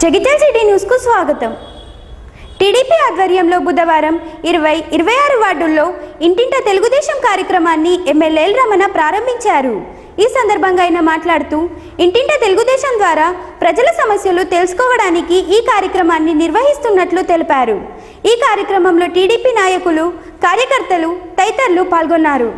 Jagtial city న్యూస్కు స్వాగతం. TDP ఆధ్వర్యంలో బుధవారం 26 వార్డుల్లో ఇంటింట తెలుగుదేశం కార్యక్రమాన్ని ఎమ్మెల్యే ఎల్ రమణ ప్రారంభించారు. ఈ సందర్భంగా ఆయన మాట్లాడుతూ ఇంటింట తెలుగుదేశం ద్వారా ప్రజల సమస్యలు తెలుసుకోవడానికి ఈ కార్యక్రమాన్ని నిర్వహిస్తున్నట్లు తెలిపారు. ఈ కార్యక్రమంలో టీడీపీ నాయకులు, కార్యకర్తలు తదితరులు పాల్గొన్నారు.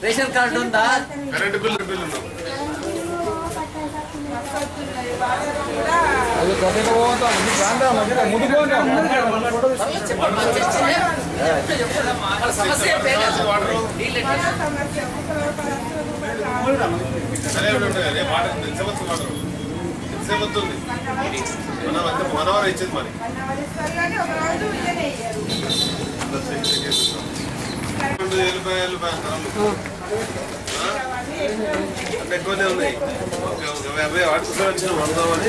రేషన్ కార్డు ఉందా? కరెంట్ బిల్లు మనవారు ఇచ్చేది మరి ఎక్కువనే ఉన్నాయి. అవే వాటికి వచ్చిన వందామని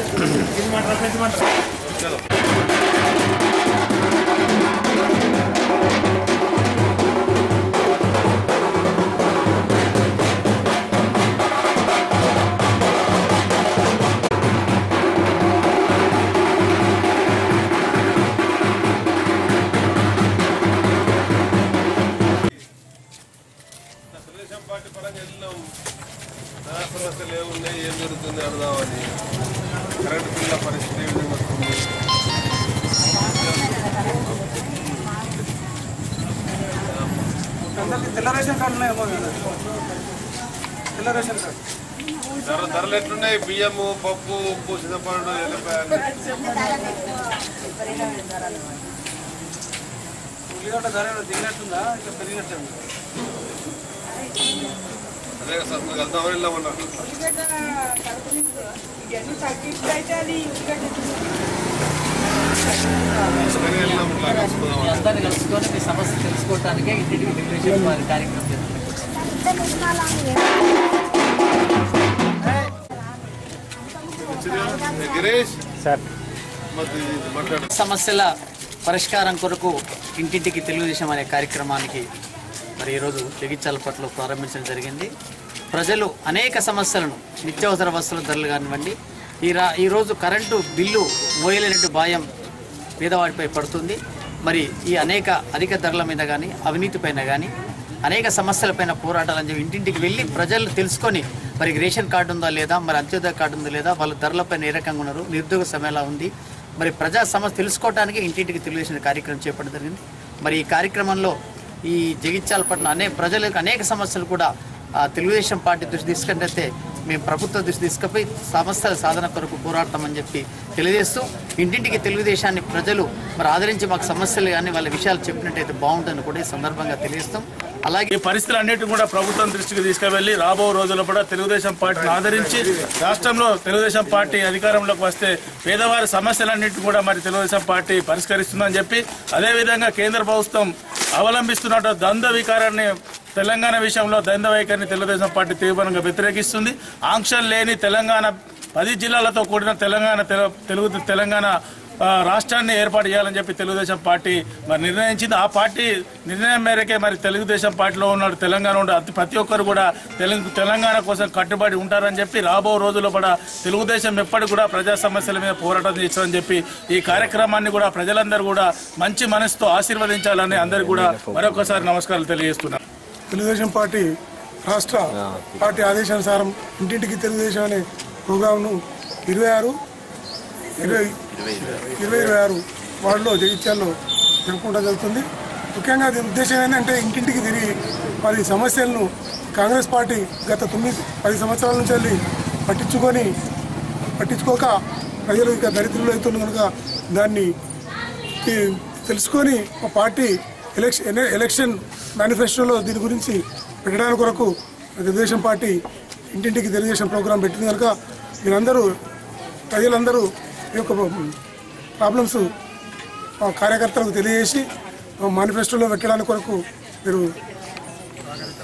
తెలుగుదేశం పార్టీ పరంగా వెళ్ళినాం. సమస్యలు ఏమున్నాయి, ఏం జరుగుతుంది అడదామని. కరెంటు బిల్ల పరిస్థితి ఏ విధంగా వస్తుంది, ధరలు ఎట్లున్నాయి, బియ్యము, పప్పు, ఉప్పు, చింతపండు, ఎల్లిపాయలు, ఉల్లిగడ్డ ధర దిగినట్టుందా ఇంకా పెరిగినట్టుందా? అదే సార్ వెళ్దామని వెళ్ళామన్నా. అందరినీ కలుసుకొని మీ సమస్య తెలుసుకోవడానికే ఇంటింటికి తెలుగుదేశం వారి కార్యక్రమం చేస్తున్నారు. సమస్యల పరిష్కారం కొరకు ఇంటింటికి తెలుగుదేశం అనే కార్యక్రమానికి మరి ఈరోజు జగిత్యాలపట్ల ప్రారంభించడం జరిగింది. ప్రజలు అనేక సమస్యలను, నిత్యావసర వస్తువుల ధరలు కానివ్వండి, ఈరోజు కరెంటు బిల్లు మోయలేనట్టు భాయం పేదవాడిపై పడుతుంది. మరి ఈ అనేక అధిక ధరల మీద కానీ, అవినీతిపైన కానీ, అనేక సమస్యలపైన పోరాటాలని చెప్పి ఇంటింటికి వెళ్ళి ప్రజలు తెలుసుకొని మరి రేషన్ కార్డు ఉందా లేదా, మరి అంత్యోదయ కార్డు ఉందా లేదా, వాళ్ళ ధరలపైన ఏ రకంగా ఉన్నారు, నిరుద్యోగ సమయం ఎలా ఉంది, మరి ప్రజా సమస్య తెలుసుకోవడానికి ఇంటింటికి తెలుగుదేశం కార్యక్రమం చేపట్టడం జరిగింది. మరి ఈ కార్యక్రమంలో ఈ జగిత్యాలపట్నం ప్రజలకు అనేక సమస్యలు కూడా తెలుగుదేశం పార్టీ దృష్టి తీసుకుంటే మేము ప్రభుత్వ దృష్టి తీసుకుపోయి సమస్యల సాధన కొరకు పోరాడతామని చెప్పి తెలియజేస్తూ ఇంటింటికి తెలుగుదేశాన్ని ప్రజలు మరి ఆదరించి మాకు సమస్యలు కానీ వాళ్ళ విషయాలు చెప్పినట్టయితే బాగుంటుందని కూడా ఈ సందర్భంగా తెలియజేస్తాం. అలాగే ఈ పరిస్థితులన్నింటినీ కూడా ప్రభుత్వం దృష్టికి తీసుకువెళ్లి రాబో రోజుల్లో కూడా తెలుగుదేశం పార్టీని ఆదరించి రాష్ట్రంలో తెలుగుదేశం పార్టీ అధికారంలోకి వస్తే పేదవారి సమస్యలన్నింటినీ కూడా మరి తెలుగుదేశం పార్టీ పరిష్కరిస్తుందని చెప్పి, అదేవిధంగా కేంద్ర ప్రభుత్వం అవలంబిస్తున్న ద్వంద్వ వికారాన్ని, తెలంగాణ విషయంలో ద్వంద్వ వైఖరిని తెలుగుదేశం పార్టీ తీవ్రంగా వ్యతిరేకిస్తుంది. ఆంక్షలు లేని తెలంగాణ 10 జిల్లాలతో కూడిన తెలంగాణ రాష్ట్రాన్ని ఏర్పాటు చేయాలని చెప్పి తెలుగుదేశం పార్టీ మరి నిర్ణయించింది. ఆ పార్టీ నిర్ణయం మేరకే మరి తెలుగుదేశం పార్టీలో ఉన్న తెలంగాణ ఉండే ప్రతి ఒక్కరు కూడా తెలంగాణ కోసం కట్టుబడి ఉంటారని చెప్పి, రాబో రోజుల్లో కూడా తెలుగుదేశం ఎప్పటికి కూడా ప్రజా సమస్యల మీద పోరాటం చేస్తారని చెప్పి ఈ కార్యక్రమాన్ని కూడా ప్రజలందరూ కూడా మంచి మనసుతో ఆశీర్వదించాలని అందరికీ కూడా మరొకసారి నమస్కారాలు తెలియజేస్తున్నారు. తెలుగుదేశం పార్టీ రాష్ట్ర పార్టీ ఆదేశానుసారం ఇంటింటికి తెలుగుదేశం అనే ప్రోగ్రాంను 26 వార్డులో జగిత్యాల్లో జరుపుకోవడం జరుగుతుంది. ముఖ్యంగా దీని ఉద్దేశం ఏంటంటే ఇంటింటికి తిరిగి వారి సమస్యలను కాంగ్రెస్ పార్టీ గత 9-10 సంవత్సరాల నుంచి వెళ్ళి పట్టించుకోక ప్రజలు ఇక దరిద్రులు అవుతున్న కనుక దాన్ని తెలుసుకొని మా పార్టీ ఎలక్షన్ మేనిఫెస్టోలో దీని గురించి పెట్టడానికి కొరకు తెలుగుదేశం పార్టీ ఇంటింటికి తెలుగుదేశం ప్రోగ్రాం పెట్టింది కనుక మీరందరూ ప్రజలందరూ ఈ యొక్క ప్రాబ్లమ్స్ కార్యకర్తలకు తెలియజేసి మేనిఫెస్టోలో పెట్టడానికి కొరకు మీరు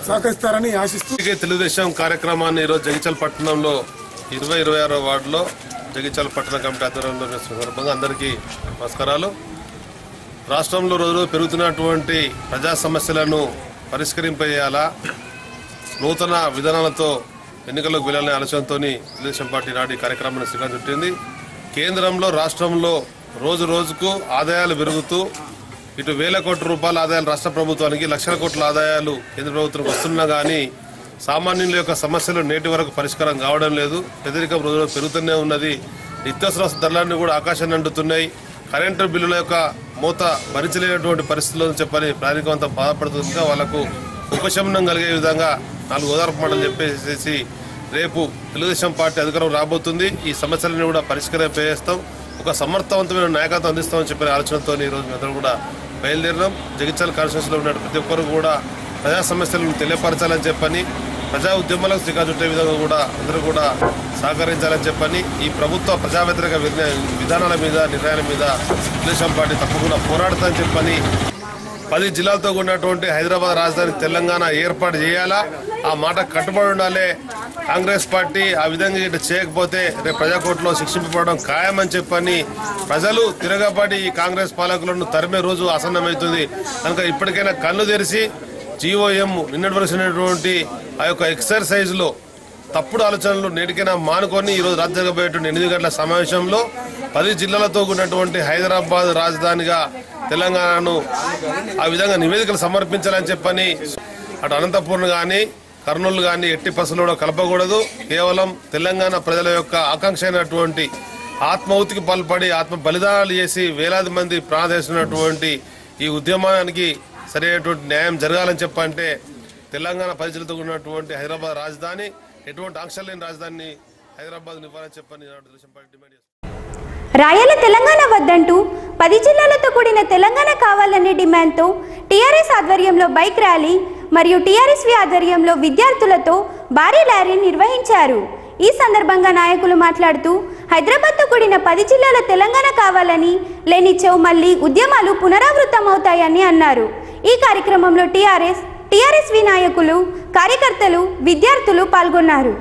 సహకరిస్తారని ఆశిస్తూ తెలుగుదేశం కార్యక్రమాన్ని ఈరోజు జగిత్యాల పట్టణంలో 26వ వార్డులో జగిత్యాల పట్టణ కమిటీ ఆధ్వర్యంలో సందర్భంగా అందరికీ నమస్కారాలు. రాష్ట్రంలో రోజు పెరుగుతున్నటువంటి ప్రజా సమస్యలను పరిష్కరింపజేయాలా, నూతన విధానాలతో ఎన్నికలకు వెళ్లాలనే ఆలోచనతో తెలుగుదేశం పార్టీ నాటి కార్యక్రమాన్ని శ్రీకారం చుట్టింది. కేంద్రంలో రాష్ట్రంలో రోజు రోజుకు ఆదాయాలు పెరుగుతూ ఇటు వేల కోట్ల రూపాయల ఆదాయాలు రాష్ట్ర ప్రభుత్వానికి, లక్షల కోట్ల ఆదాయాలు కేంద్ర ప్రభుత్వానికి వస్తున్నా కానీ సామాన్యుల యొక్క సమస్యలు నేటి వరకు పరిష్కారం కావడం లేదు. పేదరికం రోజు రోజు పెరుగుతూనే ఉన్నది. నిత్యావసర ధరలన్నీ కూడా ఆకాశాన్ని అంటుతున్నాయి. కరెంటు బిల్లుల యొక్క మూత భరించలేనటువంటి పరిస్థితుల్లో చెప్పని ప్రాథమికంతా బాధపడుతుందిగా వాళ్లకు ఉపశమనం కలిగే విధంగా 4 ఓదార్పు మాటలు చెప్పేసి రేపు తెలుగుదేశం పార్టీ అధికారం రాబోతుంది. ఈ సమస్యలను కూడా పరిష్కరింపజేస్తాం, ఒక సమర్థవంతమైన నాయకత్వం అందిస్తామని చెప్పిన ఆలోచనతో ఈరోజు అందరూ కూడా బయలుదేరినాం. జగిత్యాల కాన్స్టిట్యూన్సీలో ఉన్న ప్రతి ఒక్కరు కూడా ప్రజా సమస్యలను తెలియపరచాలని చెప్పని, ప్రజా ఉద్యమాలకు శ్రీకారం చుట్టే విధంగా కూడా అందరూ కూడా సహకరించాలని చెప్పని, ఈ ప్రభుత్వ ప్రజా వ్యతిరేక విధానాల మీద, నిర్ణయాల మీద తెలుగుదేశం పార్టీ తప్పకుండా పోరాడతామని చెప్పని, 10 జిల్లాలతో ఉన్నటువంటి హైదరాబాద్ రాజధాని తెలంగాణ ఏర్పాటు చేయాలా, ఆ మాట కట్టుబడి ఉండాలి. కాంగ్రెస్ పార్టీ ఆ విధంగా ఇటు చేయకపోతే రేపు ప్రజాకోర్టులో శిక్షింపబడడం ఖాయమని చెప్పని ప్రజలు తిరగబడి ఈ కాంగ్రెస్ పాలకులను తరిమే రోజు ఆసన్నమవుతుంది. కనుక ఇప్పటికైనా కళ్ళు తెరిచి జీఓఎం నిన్నటి వరసినటువంటి ఆ యొక్క ఎక్సర్సైజ్లో తప్పుడు ఆలోచనలు నేటికైనా మానుకొని ఈరోజు రాత్రి జరగబోయేటువంటి 8 గంటల సమావేశంలో 10 జిల్లాలతో ఉన్నటువంటి హైదరాబాద్ రాజధానిగా తెలంగాణను ఆ విధంగా నివేదికలు సమర్పించాలని చెప్పని, అటు అనంతపురం కానీ కర్నూలు కానీ ఎట్టి పసులో కలపకూడదు. కేవలం తెలంగాణ ప్రజల యొక్క ఆకాంక్ష అయినటువంటి ఆత్మహుతికి పాల్పడి ఆత్మ బలిదానాలు చేసి వేలాది మంది ప్రాణేసినటువంటి ఈ ఉద్యమానికి సరైనటువంటి న్యాయం జరగాలని చెప్పంటే తెలంగాణ 10 జిల్లాతో ఉన్నటువంటి హైదరాబాద్ రాజధాని ఎటువంటి ఆంక్షలు లేని రాజధానిని హైదరాబాద్ ఇవ్వాలని చెప్పని తెలుగుదేశం పార్టీ డిమాండ్ చేస్తుంది. రాయల తెలంగాణ వద్దంటూ 10 జిల్లాలతో కూడిన తెలంగాణ కావాలనే డిమాండ్తో టీఆర్ఎస్ ఆధ్వర్యంలో బైక్ ర్యాలీ మరియు టీఆర్ఎస్వి ఆధ్వర్యంలో విద్యార్థులతో భారీ ర్యాలీ నిర్వహించారు. ఈ సందర్భంగా నాయకులు మాట్లాడుతూ హైదరాబాద్తో కూడిన 10 జిల్లాల తెలంగాణ కావాలని లేనిచో మళ్లీ ఉద్యమాలు పునరావృతమవుతాయని అన్నారు. ఈ కార్యక్రమంలో టీఆర్ఎస్వి నాయకులు, కార్యకర్తలు, విద్యార్థులు పాల్గొన్నారు.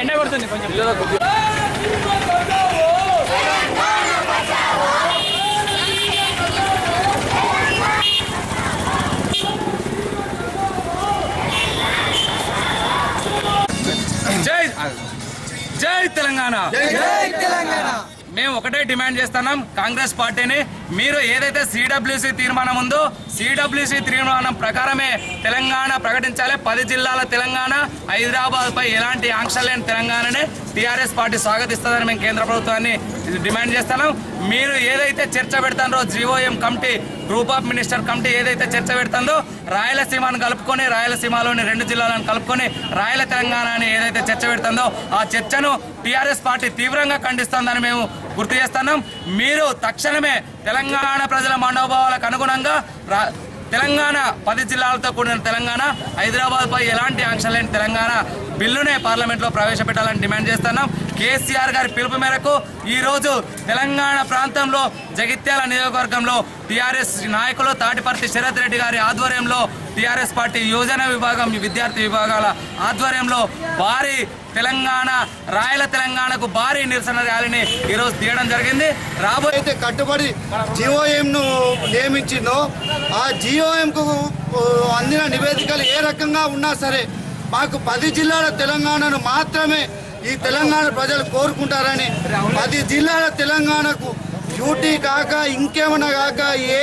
ఎండ కొడుతుంది కొంచెం. జై తెలంగాణ. మేము ఒకటే డిమాండ్ చేస్తున్నాం కాంగ్రెస్ పార్టీని, మీరు ఏదైతే సిడబ్ల్యూసీ తీర్మానం ఉందో సిడబ్ల్యూసీ తీర్మానం ప్రకారమే తెలంగాణ ప్రకటించాలి. 10 జిల్లాల తెలంగాణ, హైదరాబాద్ పై ఎలాంటి ఆంక్షలు లేని తెలంగాణనే టీఆర్ఎస్ పార్టీ స్వాగతిస్తుందని మేము కేంద్ర ప్రభుత్వాన్ని డిమాండ్ చేస్తున్నాం. మీరు ఏదైతే చర్చ పెడతారో GOM committee, group of minister committee ఏదైతే చర్చ పెడుతుందో రాయలసీమను కలుపుకొని, రాయలసీమలోని 2 జిల్లాలను కలుపుకొని రాయల తెలంగాణ అని ఏదైతే చర్చ పెడుతుందో ఆ చర్చను టీఆర్ఎస్ పార్టీ తీవ్రంగా ఖండిస్తుందని మేము గుర్తు చేస్తున్నాం. మీరు తక్షణమే తెలంగాణ ప్రజల మనోభావాలకు అనుగుణంగా తెలంగాణ 10 జిల్లాలతో కూడిన తెలంగాణ, హైదరాబాద్ పై ఎలాంటి ఆంక్షలు లేని తెలంగాణ బిల్లునే పార్లమెంట్లో ప్రవేశపెట్టాలని డిమాండ్ చేస్తున్నాం. కేసీఆర్ గారి పిలుపు మేరకు ఈరోజు తెలంగాణ ప్రాంతంలో జగిత్యాల నియోజకవర్గంలో టీఆర్ఎస్ నాయకులు తాటిపర్తి శరత్ రెడ్డి గారి ఆధ్వర్యంలో టీఆర్ఎస్ పార్టీ యువజన విభాగం, విద్యార్థి విభాగాల ఆధ్వర్యంలో భారీ తెలంగాణ, రాయల తెలంగాణకు భారీ నిరసన ర్యాలీని ఈరోజు తీయడం జరిగింది. రాబోయే కట్టుబడి జిఓఎంను నియమించిందో ఆ జిఓఎంకు అందిన నివేదికలు ఏ రకంగా ఉన్నా సరే మాకు 10 జిల్లాల తెలంగాణను మాత్రమే ఈ తెలంగాణ ప్రజలు కోరుకుంటారని, 10 జిల్లాల తెలంగాణకు డ్యూటీ కాక ఇంకేమన్నా కాక ఏ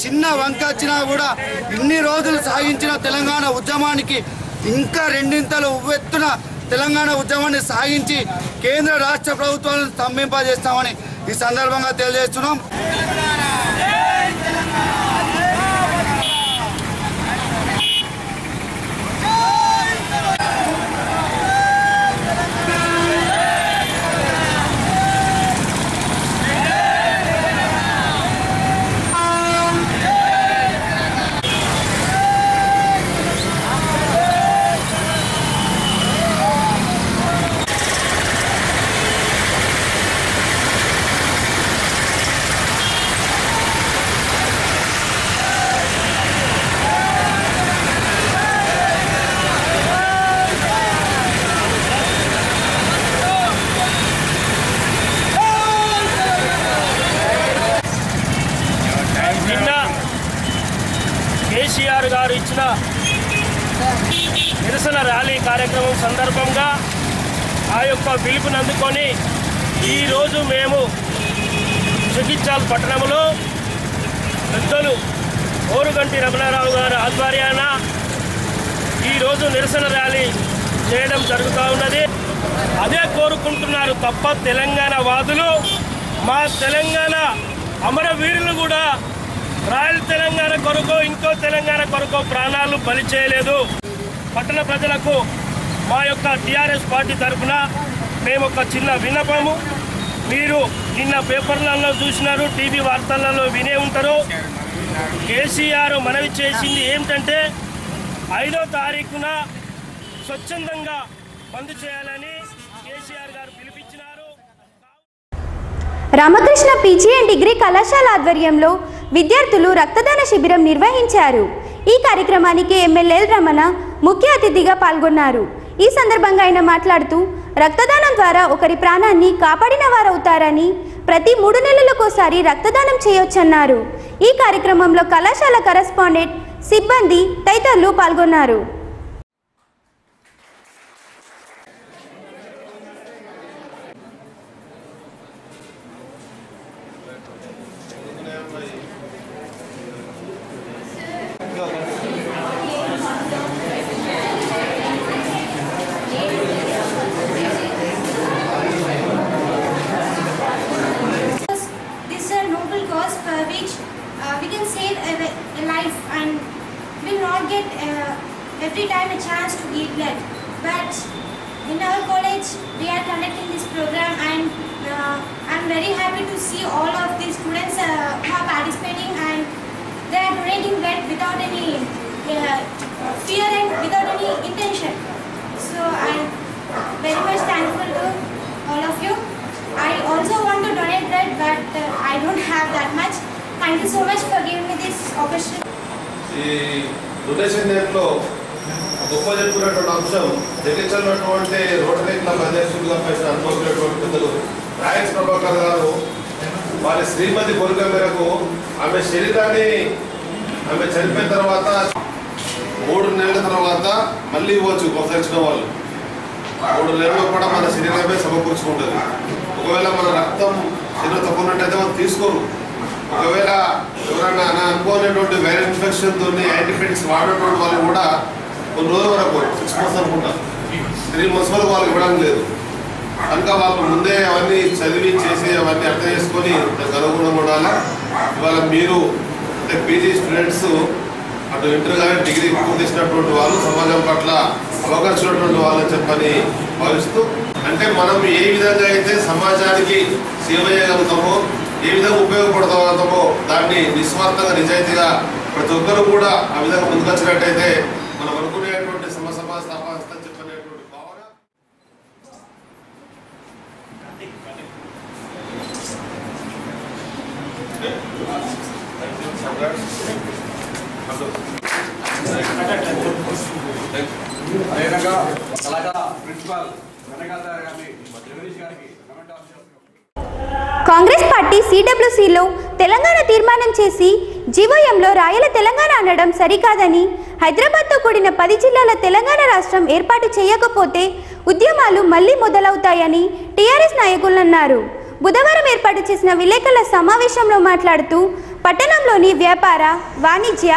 చిన్న వంక వచ్చినా కూడా ఇన్ని రోజులు సాగించిన తెలంగాణ ఉద్యమానికి ఇంకా రెండింతలు ఉవ్వెత్తున తెలంగాణ ఉద్యమాన్ని సాగించి కేంద్ర రాష్ట్ర ప్రభుత్వాలను స్తంభింపజేస్తామని ఈ సందర్భంగా తెలియజేస్తున్నాం. కేసీఆర్ గారు ఇచ్చిన నిరసన ర్యాలీ కార్యక్రమం సందర్భంగా ఆ యొక్క పిలుపుని అందుకొని ఈరోజు మేము జగిత్యాల పట్టణంలో పెద్దలు ఓరుగంటి రమణారావు గారి ఆధ్వర్యాన ఈరోజు నిరసన ర్యాలీ చేయడం జరుగుతూ ఉన్నది. అదే కోరుకుంటున్నారు తప్ప తెలంగాణ వాదులు మా తెలంగాణ అమరవీరులు కూడా రాయల తెలంగాణ కొరకు, ఇంకో తెలంగాణ కొరకు ప్రాణాలు బలి చేయలేదు. పట్టణ ప్రజలకు మా యొక్క టీఆర్ఎస్ పార్టీ తరఫున మేము ఒక చిన్న విన్నపము, మీరు నిన్న పేపర్లలో చూసినారు, టీవీ వార్తలలో వినే ఉంటారు. కేసీఆర్ మనవి చేసింది ఏమిటంటే 5వ తారీఖున స్వచ్ఛందంగా బంద్ చేయాలని కేసీఆర్ గారు పిలిపించినారు. రామకృష్ణ పీజీ అండ్ డిగ్రీ కళాశాల ఆధ్వర్యంలో విద్యార్థులు రక్తదాన శిబిరం నిర్వహించారు. ఈ కార్యక్రమానికి ఎమ్మెల్యే రమణ ముఖ్య అతిథిగా పాల్గొన్నారు. ఈ సందర్భంగా ఆయన మాట్లాడుతూ రక్తదానం ద్వారా ఒకరి ప్రాణాన్ని కాపాడిన వారవుతారని, ప్రతి 3 నెలలకోసారి రక్తదానం చేయొచ్చన్నారు. ఈ కార్యక్రమంలో కళాశాల కరెస్పాండెంట్, సిబ్బంది తదితరులు పాల్గొన్నారు. This is a noble cause for which we can save a life, and will not get every time a chance to give blood. But in our college, we are conducting this program, and I'm very happy to see all of these students who are participating, and they are donating blood without any fear and without any intention. So I'm very much thankful to all of you. I also want to donate blood, but I don't have that much. Thank you so much for giving me this opportunity. ఈ donation డేట్లో గొప్ప చెప్పుకున్నటువంటి అంశం జగిత్యాలటువంటి rotary club అధ్యక్షులుగా అనుభవించినటువంటి పెద్దలు Royals Prabhakar గారు వారి శ్రీమతి కోరిక మేరకు ఆమె శరీరాన్ని ఆమె చనిపోయిన తర్వాత 3 నెలల తర్వాత మళ్ళీ ఇవ్వచ్చు కొనసాగించిన వాళ్ళు 3 నెలల్లో కూడా మన శరీరమే సమకూర్చుకుంటుంది. ఒకవేళ మన రక్తం శరీరం తక్కువ ఉన్నట్టయితే మనం తీసుకోరు. ఒకవేళ ఎవరైనా అనుకోనేటువంటి వైరల్ ఇన్ఫెక్షన్తో యాంటీబయాటిక్స్ వాడినటువంటి వాళ్ళు కూడా కొన్ని రోజుల వరకు 6 months అనుకుంటా 3 months వరకు వాళ్ళకి ఇవ్వడం లేదు. కనుక వాళ్ళు ముందే అవన్నీ చదివి చేసి అవన్నీ అర్థం చేసుకొని అనుగుణంగా ఉండాలి. ఇవాళ మీరు అంటే పీజీ స్టూడెంట్స్ అటు ఇంటర్ కానీ డిగ్రీ పూర్తి చేసినటువంటి వాళ్ళు సమాజం పట్ల అవకాశించినటువంటి వాళ్ళని చెప్పని భావిస్తూ అంటే మనం ఏ విధంగా అయితే సమాజానికి సేవ చేయగలుగుతామో ఏ విధంగా ఉపయోగపడతామో దాన్ని నిస్వార్థంగా నిజాయితీగా ప్రతి ఒక్కరు కూడా ఆ విధంగా ముందుకొచ్చినట్టయితే మనం అనుకునేటువంటి సమాజ స్థాపన చెప్పనేటువంటి భావన కాంగ్రెస్ పార్టీ సిడబ్ల్యూసీలో తెలంగాణ తీర్మానం చేసి జీవోఎంలో రాయల తెలంగాణ అనడం సరికాదని, హైదరాబాద్తో కూడిన 10 జిల్లాల తెలంగాణ రాష్ట్రం ఏర్పాటు చేయకపోతే ఉద్యమాలు మళ్లీ మొదలవుతాయని టీఆర్ఎస్ నాయకులు అన్నారు. బుధవారం ఏర్పాటు చేసిన విలేకరుల సమావేశంలో మాట్లాడుతూ పట్టణంలోని వ్యాపార, వాణిజ్య,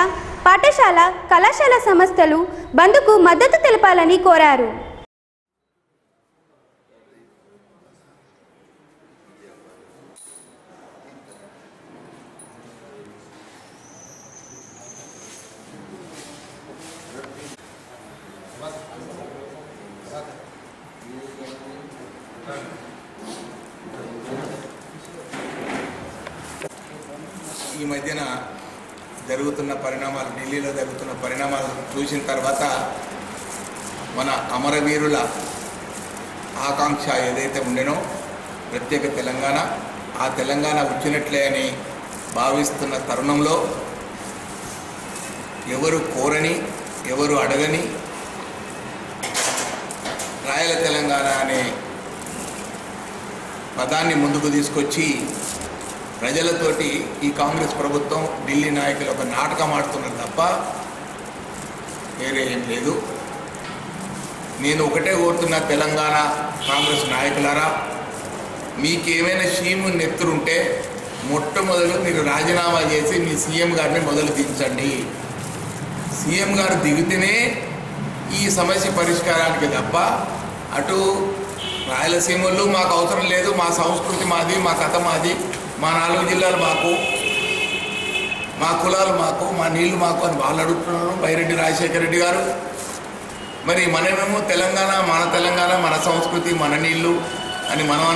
పాఠశాల, కళాశాల సంస్థలు బంద్కు మద్దతు తెలపాలని కోరారు. ఈ మధ్యన జరుగుతున్న పరిణామాలు, ఢిల్లీలో జరుగుతున్న పరిణామాలు చూసిన తర్వాత మన అమరవీరుల ఆకాంక్ష ఏదైతే ఉండేనో ప్రత్యేక తెలంగాణ, ఆ తెలంగాణ వచ్చినట్లే అని భావిస్తున్న తరుణంలో ఎవరు కోరని, ఎవరు అడగని రాయల తెలంగాణ అనే పదాన్ని ముందుకు తీసుకొచ్చి ప్రజలతోటి ఈ కాంగ్రెస్ ప్రభుత్వం, ఢిల్లీ నాయకులు ఒక నాటకం ఆడుతున్నారు తప్ప వేరే ఏం లేదు. నేను ఒకటే కోరుతున్నా, తెలంగాణ కాంగ్రెస్ నాయకులారా, మీకేమైనా షీము నెత్తురుంటే మొట్టమొదలు మీరు రాజీనామా చేసి మీ సీఎం గారిని మొదలు దించండి. సీఎం గారు దిగితేనే ఈ సమస్య పరిష్కారానికి తప్ప అటు రాయలసీమలు మాకు అవసరం లేదు, మా సంస్కృతి మాది, మా కథ మాది, మా 4 జిల్లాలు మాకు, మా కులాలు మాకు, మా నీళ్లు మాకు అని వాళ్ళు అడుగుతున్నారు బైరెడ్డి రాజశేఖర రెడ్డి గారు. మరి మనమేమో తెలంగాణ, మన సంస్కృతి, మన నీళ్లు అని మనం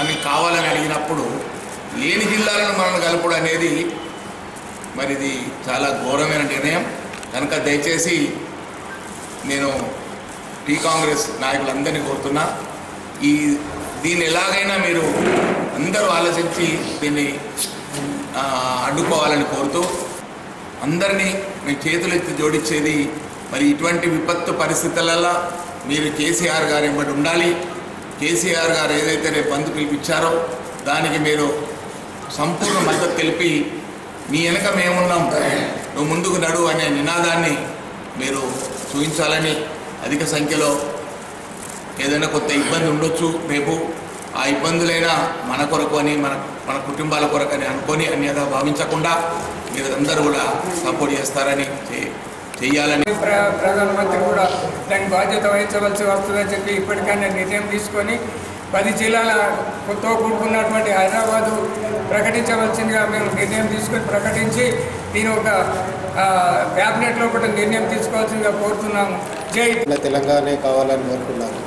అని కావాలని అడిగినప్పుడు లేని జిల్లాలను మనం కలపడం అనేది మరి ఇది చాలా ఘోరమైన నిర్ణయం. కనుక దయచేసి నేను టీ కాంగ్రెస్ నాయకులందరినీ కోరుతున్నా, దీన్ని ఎలాగైనా మీరు అందరూ ఆలోచించి దీన్ని అడ్డుకోవాలని కోరుతూ అందరినీ మీ చేతులెత్తి జోడించేది మరి ఇటువంటి విపత్తు పరిస్థితులలో మీరు కేసీఆర్ గారు వెంబడి ఉండాలి. కేసీఆర్ గారు ఏదైతే రేపు బంద్ పిలిపించారో దానికి మీరు సంపూర్ణ మద్దతు తెలిపి మీ వెనక మేమున్నాం, నువ్వు ముందుకు నడు అనే నినాదాన్ని మీరు చూపించాలని, అధిక సంఖ్యలో ఏదైనా కొత్త ఇబ్బంది ఉండొచ్చు రేపు, ఆ ఇబ్బందులైనా మన కొరకు అని మన కుటుంబాల కొరకు అని అనుకొని అన్యదా భావించకుండా మీరు అందరూ కూడా సపోర్ట్ చేస్తారని చేయాలని ప్రధానమంత్రి కూడా దాని బాధ్యత వహించవలసి వస్తుందని చెప్పి ఇప్పటికైనా నిర్ణయం తీసుకొని 10 జిల్లాలతో కూడుకున్నటువంటి హైదరాబాదు ప్రకటించవలసిందిగా మేము నిర్ణయం తీసుకొని ప్రకటించి దీని ఒక క్యాబినెట్లో కూడా నిర్ణయం తీసుకోవాల్సిందిగా కోరుతున్నాము. జై తెలంగాణ కావాలని కోరుకున్నాము.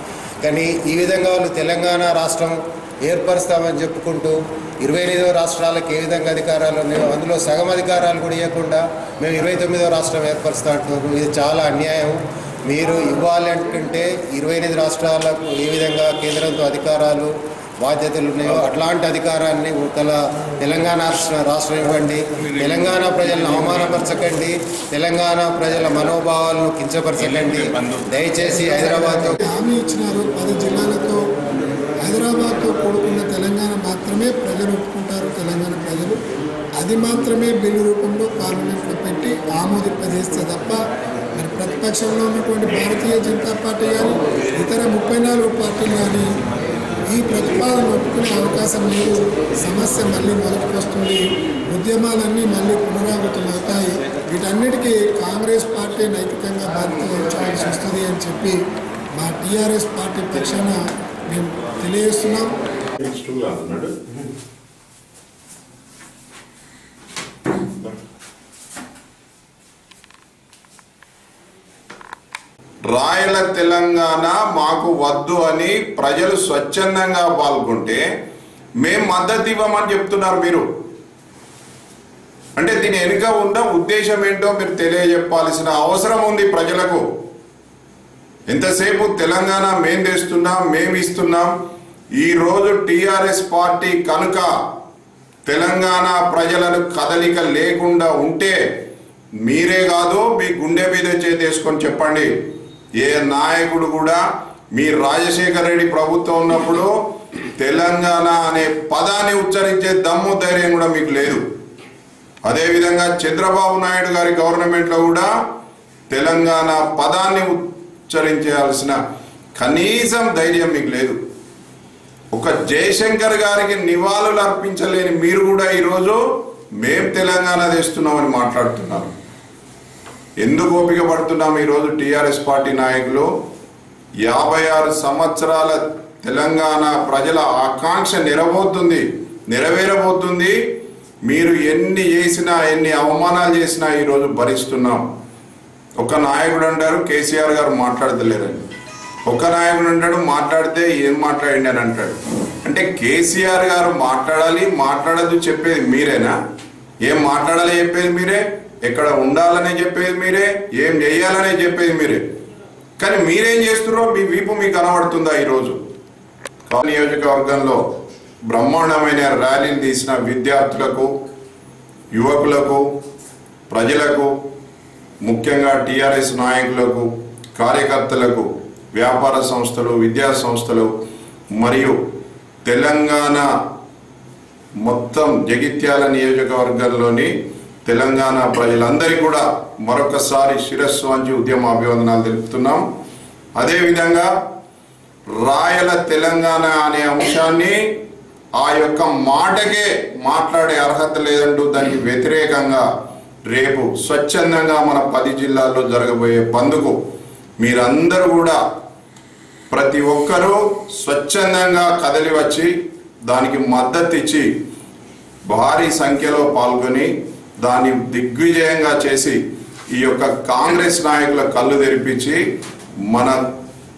కానీ ఈ విధంగా వాళ్ళు తెలంగాణ రాష్ట్రం ఏర్పరుస్తామని చెప్పుకుంటూ 28వ రాష్ట్రాలకు ఏ విధంగా అధికారాలు ఉన్నాయో అందులో సగం అధికారాలు కూడా ఇవ్వకుండా మేము 29వ రాష్ట్రం ఏర్పరుస్తా అంటున్నాము. ఇది చాలా అన్యాయం. మీరు ఇవ్వాలి అనుకుంటే 28 రాష్ట్రాలకు ఏ విధంగా కేంద్రంతో అధికారాలు బాధ్యతలు ఉన్నాయో అట్లాంటి అధికారాన్ని తెలంగాణ రాష్ట్రం ఇవ్వండి. తెలంగాణ ప్రజలను అవమానపరచకండి, తెలంగాణ ప్రజల మనోభావాలను కించపరచకండి. దయచేసి హైదరాబాద్తో హామీ ఇచ్చినారు 10 జిల్లాలతో హైదరాబాద్తో కూడుకున్న తెలంగాణ మాత్రమే ప్రజలు ఒప్పుకుంటారు. తెలంగాణ ప్రజలు అది మాత్రమే బిల్లు రూపంలో పార్లమెంట్లో పెట్టి ఆమోదింపజేస్తే తప్ప మరి ప్రతిపక్షంలో ఉన్నటువంటి భారతీయ జనతా పార్టీ కానీ ఇతర 34 పార్టీలు కానీ ఈ ప్రతిపాదన ఒప్పుకునే అవకాశం లేదు. సమస్య మళ్ళీ మొదటికి వస్తుంది, ఉద్యమాలన్నీ మళ్ళీ పునరావృతమవుతాయి. వీటన్నిటికీ కాంగ్రెస్ పార్టీ నైతికంగా బాధ్యత వహించాల్సి వస్తుంది అని చెప్పి మా టీఆర్ఎస్ పార్టీ పక్షాన మేము తెలియజేస్తున్నాం. రాయల తెలంగాణ మాకు వద్దు అని ప్రజలు స్వచ్ఛందంగా పాల్గొంటే మేము మద్దతు ఇవ్వమని చెప్తున్నారు మీరు. అంటే దీని వెనుక ఉన్న ఉద్దేశం ఏంటో మీరు తెలియజెప్పాల్సిన అవసరం ఉంది ప్రజలకు. ఎంతసేపు తెలంగాణ మేం తెస్తున్నాం, మేము ఇస్తున్నాం. ఈరోజు టీఆర్ఎస్ పార్టీ కనుక తెలంగాణ ప్రజలను కదలిక లేకుండా ఉంటే మీరే కాదు, మీ గుండె మీద చేతేసుకొని చెప్పండి. ఏ నాయకుడు కూడా మీ రాజశేఖర రెడ్డి ప్రభుత్వం ఉన్నప్పుడు తెలంగాణ అనే పదాన్ని ఉచ్చరించే దమ్ము ధైర్యం కూడా మీకు లేదు. అదేవిధంగా చంద్రబాబు నాయుడు గారి గవర్నమెంట్లో కూడా తెలంగాణ పదాన్ని ఉచ్చరించాల్సిన కనీసం ధైర్యం మీకు లేదు. ఒక జయశంకర్ గారికి నివాళులు అర్పించలేని మీరు కూడా ఈరోజు మేం తెలంగాణ తెస్తున్నామని మాట్లాడుతున్నారు. ఎందుకు ఓపిక పడుతున్నాం? ఈరోజు టీఆర్ఎస్ పార్టీ నాయకులు 56 సంవత్సరాల తెలంగాణ ప్రజల ఆకాంక్ష నెరవేరబోతుంది. మీరు ఎన్ని చేసినా, ఎన్ని అవమానాలు చేసినా ఈరోజు భరిస్తున్నాం. ఒక నాయకుడు అంటారు కేసీఆర్ గారు మాట్లాడతలేరని, ఒక నాయకుడు అంటాడు మాట్లాడితే ఏం మాట్లాడండి అని అంటాడు. అంటే కేసీఆర్ గారు మాట్లాడాలి, మాట్లాడద్దు చెప్పేది మీరేనా? ఏం మాట్లాడాలి చెప్పేది మీరే, ఎక్కడ ఉండాలనే చెప్పేది మీరే, ఏం చేయాలనే చెప్పేది మీరే. కానీ మీరేం చేస్తున్నారో మీ వీపు మీకు కనబడుతుందా? ఈరోజు నియోజకవర్గంలో బ్రహ్మాండమైన ర్యాలీలు తీసిన విద్యార్థులకు, యువకులకు, ప్రజలకు, ముఖ్యంగా టీఆర్ఎస్ నాయకులకు, కార్యకర్తలకు, వ్యాపార సంస్థలు, విద్యా సంస్థలు మరియు తెలంగాణ మొత్తం జగిత్యాల నియోజకవర్గంలోని తెలంగాణ ప్రజలందరికీ కూడా మరొకసారి శిరస్సు వంచి ఉద్యమ అభివందనాలు తెలుపుతున్నాం. అదేవిధంగా రాయల తెలంగాణ అనే అంశాన్ని ఆ యొక్క మాటకే మాట్లాడే అర్హత లేదంటూ దానికి వ్యతిరేకంగా రేపు స్వచ్ఛందంగా మన 10 జిల్లాల్లో జరగబోయే బంద్కు మీరందరూ కూడా ప్రతి ఒక్కరూ స్వచ్ఛందంగా కదలి వచ్చి దానికి మద్దతు ఇచ్చి భారీ సంఖ్యలో పాల్గొని దాన్ని దిగ్విజయంగా చేసి ఈ యొక్క కాంగ్రెస్ నాయకుల కళ్ళు తెరిపించి మన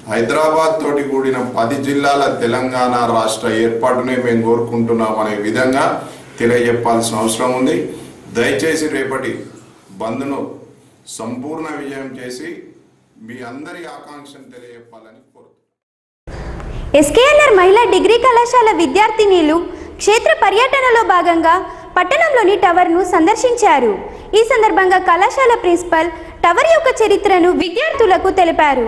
హైదరాబాద్ తోటి కూడిన 10 జిల్లాల తెలంగాణ రాష్ట్ర ఏర్పాటునే మేము కోరుకుంటున్నాం అనే విధంగా తెలియజెప్పాల్సిన అవసరం ఉంది. దయచేసి రేపటి బంద్ను సంపూర్ణ విజయం చేసి మీ అందరి ఆకాంక్షను తెలియజెప్పాలని కోరుతున్నాను. ఎస్కేఎన్ఆర్ మహిళా డిగ్రీ కళాశాల విద్యార్థినీలు క్షేత్ర పర్యటనలో భాగంగా పట్టణంలోని టవర్ను సందర్శించారు. ఈ సందర్భంగా కళాశాల ప్రిన్సిపల్ టవర్ యొక్క చరిత్రను విద్యార్థులకు తెలిపారు.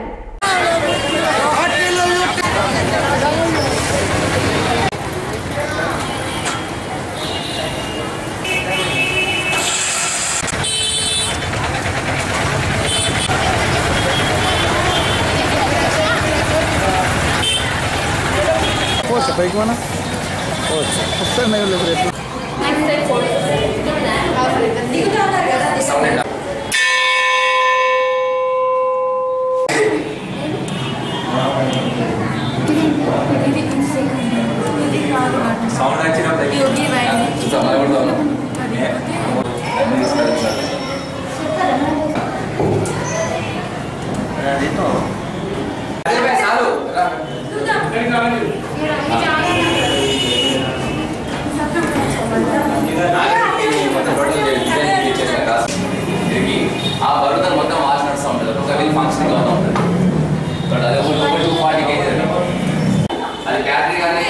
ఆ బరువుతో మొత్తం వాచ్ నడుస్తూ ఉంటుంది. ఒక వీల్ ఫంక్షన్ గా ఉంటుంది. అదే 240 కేజీ అది క్యాటరీ కానీ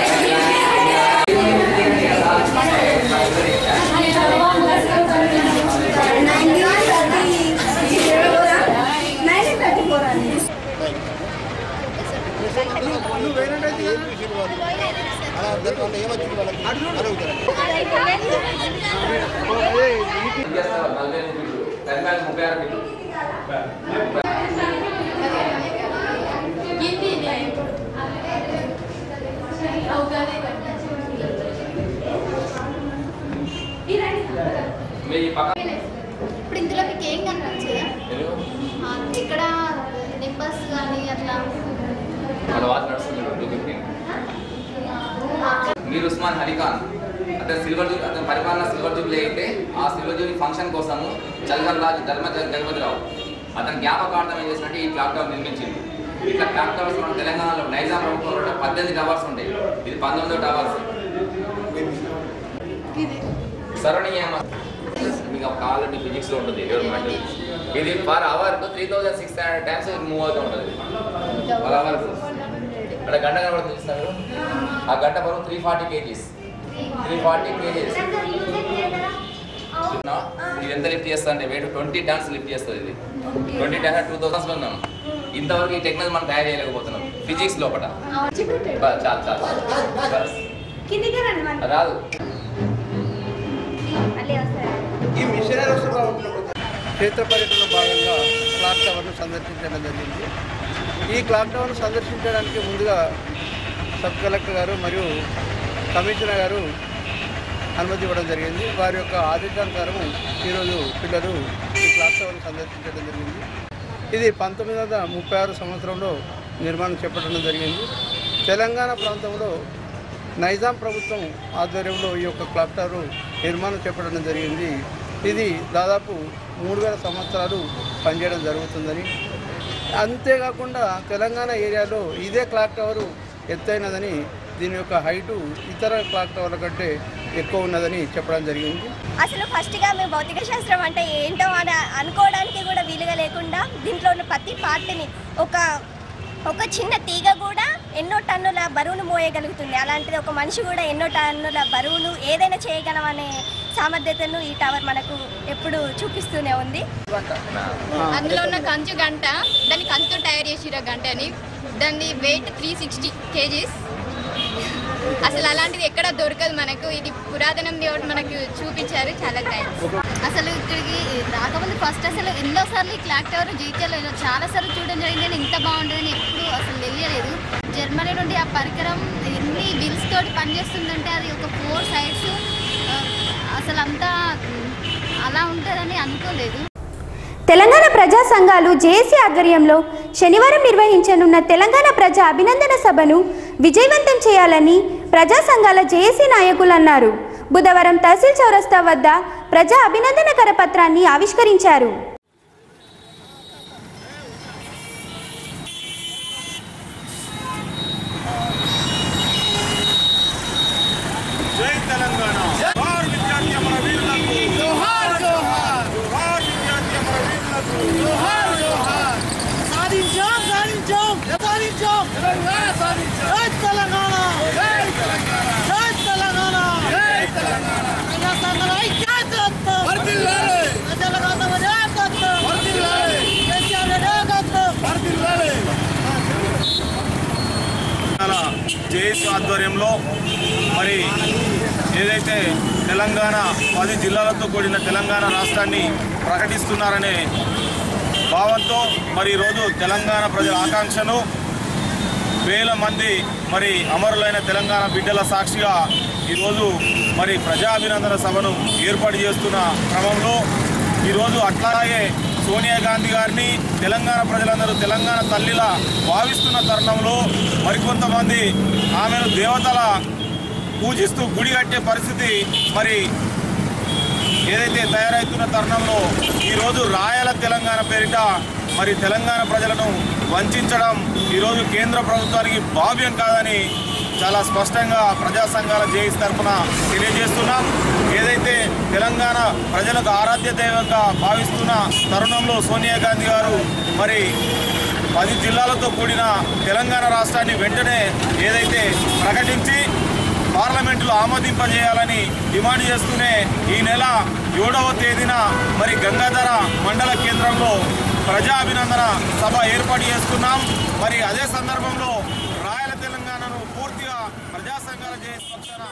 ఇప్పుడు ఇందులో మీకు ఏం కనిపించదా ఇక్కడ నెంబర్స్ కానీ అట్లా మీరు ఉస్మాన్ హరిఖాన్ అతను సిల్వర్ జూబ్లీ అతని పరిపాలన సిల్వర్ జూబ్లీ అయితే ఆ సిల్వర్ జూబ్లీ ఫంక్షన్ కోసము చల్గల్రాజు జగపతిరావు అతని జ్ఞాపకార్థం ఏం చేసినట్టు ఈ క్లాక్ టవర్ నిర్మించింది. ఇట్లా క్లాక్ టవర్స్ మన తెలంగాణలో నైజాం ప్రభుత్వంలో 18 టవర్స్ ఉంటాయి. ఇది 19వ టవర్స్. సరౌండింగ్ మీకు ఆల్రెడీ ఫిజిక్స్లో ఉంటుంది గవర్నమెంట్. ఇది పర్ అవర్కు 3600 టైమ్స్ మూవ్ అవుతూ ఉంటుంది. పర్ అవర్కు అక్కడ గంట కనబడుతుంది చూస్తున్నారు. ఆ గంట బరువు 340 kgs. 340 kgs. ఇది ఎంత లిఫ్ట్ చేస్తుంది అంటే వెయిట్ 20 టన్స్ లిఫ్ట్ చేస్తుంది. ఇది 20 టన్స్ 2000 ఉన్నాం. ఇంతవరకు ఈ టెక్నాలజీ మనం తయారు చేయలేకపోతున్నాం ఫిజిక్స్ లోపల. చాలు రాదు. ఈ మిషనరీ క్షేత్ర పర్యటనలో భాగంగా క్లాక్ టవర్ను సందర్శించడం జరిగింది. ఈ క్లాక్ టవర్ను సందర్శించడానికి ముందుగా సబ్ కలెక్టర్ గారు మరియు కమిషనర్ గారు అనుమతి ఇవ్వడం జరిగింది. వారి యొక్క ఆదేశానుసారం ఈరోజు పిల్లలు ఈ క్లాక్ టవర్ను సందర్శించడం జరిగింది. ఇది 1936 సంవత్సరంలో నిర్మాణం చేపట్టడం జరిగింది. తెలంగాణ ప్రాంతంలో నైజాం ప్రభుత్వం ఆధ్వర్యంలో ఈ యొక్క క్లాక్ టవర్ నిర్మాణం చేపట్టడం జరిగింది. ఇది దాదాపు 3000 సంవత్సరాలు పనిచేయడం జరుగుతుందని, అంతేకాకుండా తెలంగాణ ఏరియాలో ఇదే క్లాక్ టవర్ ఎత్తైనదని, దీని యొక్క హైటు ఇతర క్లాక్ టవర్ల కంటే ఎక్కువ ఉన్నదని చెప్పడం జరిగింది. అసలు ఫస్ట్గా మేము భౌతిక శాస్త్రం అంటే ఏంటో అని అనుకోవడానికి కూడా వీలుగా లేకుండా దీంట్లో ఉన్న ప్రతి పార్ట్ని ఒక చిన్న తీగ కూడా ఎన్నో టన్నుల బరువును మోయగలుగుతుంది. అలాంటిది ఒక మనిషి కూడా ఎన్నో టన్నుల బరువును ఏదైనా చేయగలమనే సామర్థ్యతను ఈ టవర్ మనకు ఎప్పుడు చూపిస్తూనే ఉంది. అందులో ఉన్న కంచు గంట, దాన్ని కంచు తయారు చేసిర గంట అని, దాన్ని వెయిట్ 360 kgs. అసలు అలాంటిది ఎక్కడ దొరకదు మనకు. ఇది పురాతనం దేవుడు మనకు చూపించారు. చాలా థ్యాంక్స్. అసలు ఇక్కడికి రాకముందు ఫస్ట్ అసలు ఎన్నోసార్లు ఈ క్లాక్ టవర్ జీవితంలో చాలాసార్లు చూడడం జరిగింది. ఇంత బాగుంటుందని ఎప్పుడు అసలు తెలియలేదు. జర్మనీ నుండి ఆ పరికరం ఎన్ని బిల్స్ తోటి పనిచేస్తుందంటే అది ఒక 4 sides అసలు అంతా అలా ఉంటుందని అనుకోలేదు. తెలంగాణ ప్రజా సంఘాలు జేఏసీ ఆధ్వర్యంలో శనివారం నిర్వహించనున్న తెలంగాణ ప్రజా అభినందన సభను విజయవంతం చేయాలని ప్రజా సంఘాల జేఏసీ నాయకులు అన్నారు. బుధవారం తహసీల్ చౌరస్తా వద్ద ప్రజా అభినందన కరపత్రాన్ని ఆవిష్కరించారు. జై తెలంగాణ. జోహార్ విద్యార్థి అమరవీరులకు. జోహార్ జోహార్. జోహార్ విద్యార్థి అమరవీరులకు. జోహార్ జోహార్. సాధించాం సాధించాం సాధించాం. తెలంగాణ సాధించాం. జై తెలంగాణ. జై తెలంగాణ. జై తెలంగాణ. జై తెలంగాణ. ప్రజా సంఘాల ఐక్యతత్వం వర్ధిల్లాలి. ప్రజల కోసం ఐక్యతత్వం వర్ధిల్లాలి. కేసీఆర్ ఐక్యతత్వం వర్ధిల్లాలి. జేఏసీ ఆధ్వర్యంలో మరి ఏదైతే తెలంగాణ 10 జిల్లాలతో కూడిన తెలంగాణ రాష్ట్రాన్ని ప్రకటిస్తున్నారనే భావంతో మరి ఈరోజు తెలంగాణ ప్రజల ఆకాంక్షను వేల మంది మరి అమరులైన తెలంగాణ బిడ్డల సాక్షిగా ఈరోజు మరి ప్రజాభినందన సభను ఏర్పాటు చేస్తున్న క్రమంలో ఈరోజు అట్లాగే సోనియా గాంధీ గారిని తెలంగాణ ప్రజలందరూ తెలంగాణ తల్లిలా భావిస్తున్న తరుణంలో మరికొంతమంది ఆమెను దేవతల పూజిస్తూ గుడి కట్టే పరిస్థితి మరి ఏదైతే తయారవుతున్న తరుణంలో ఈరోజు రాయల తెలంగాణ పేరిట మరి తెలంగాణ ప్రజలను వంచడం ఈరోజు కేంద్ర ప్రభుత్వానికి భావ్యం కాదని చాలా స్పష్టంగా ప్రజా సంఘాల జేఏసీ తరఫున తెలియజేస్తున్నాం. ఏదైతే తెలంగాణ ప్రజలకు ఆరాధ్య దైవంగా భావిస్తున్న తరుణంలో సోనియా గాంధీ గారు మరి 10 జిల్లాలతో కూడిన తెలంగాణ రాష్ట్రాన్ని వెంటనే ఏదైతే ప్రకటించి పార్లమెంటులో ఆమోదింపజేయాలని డిమాండ్ చేస్తూనే ఈ నెల 7వ తేదీన మరి గంగాధర మండల కేంద్రంలో ప్రజా అభినందన సభ ఏర్పాటు చేసుకున్నాం. మరి అదే సందర్భంలో పూర్తిగా ప్రజా సంఘాల జేఏసీ పక్షాన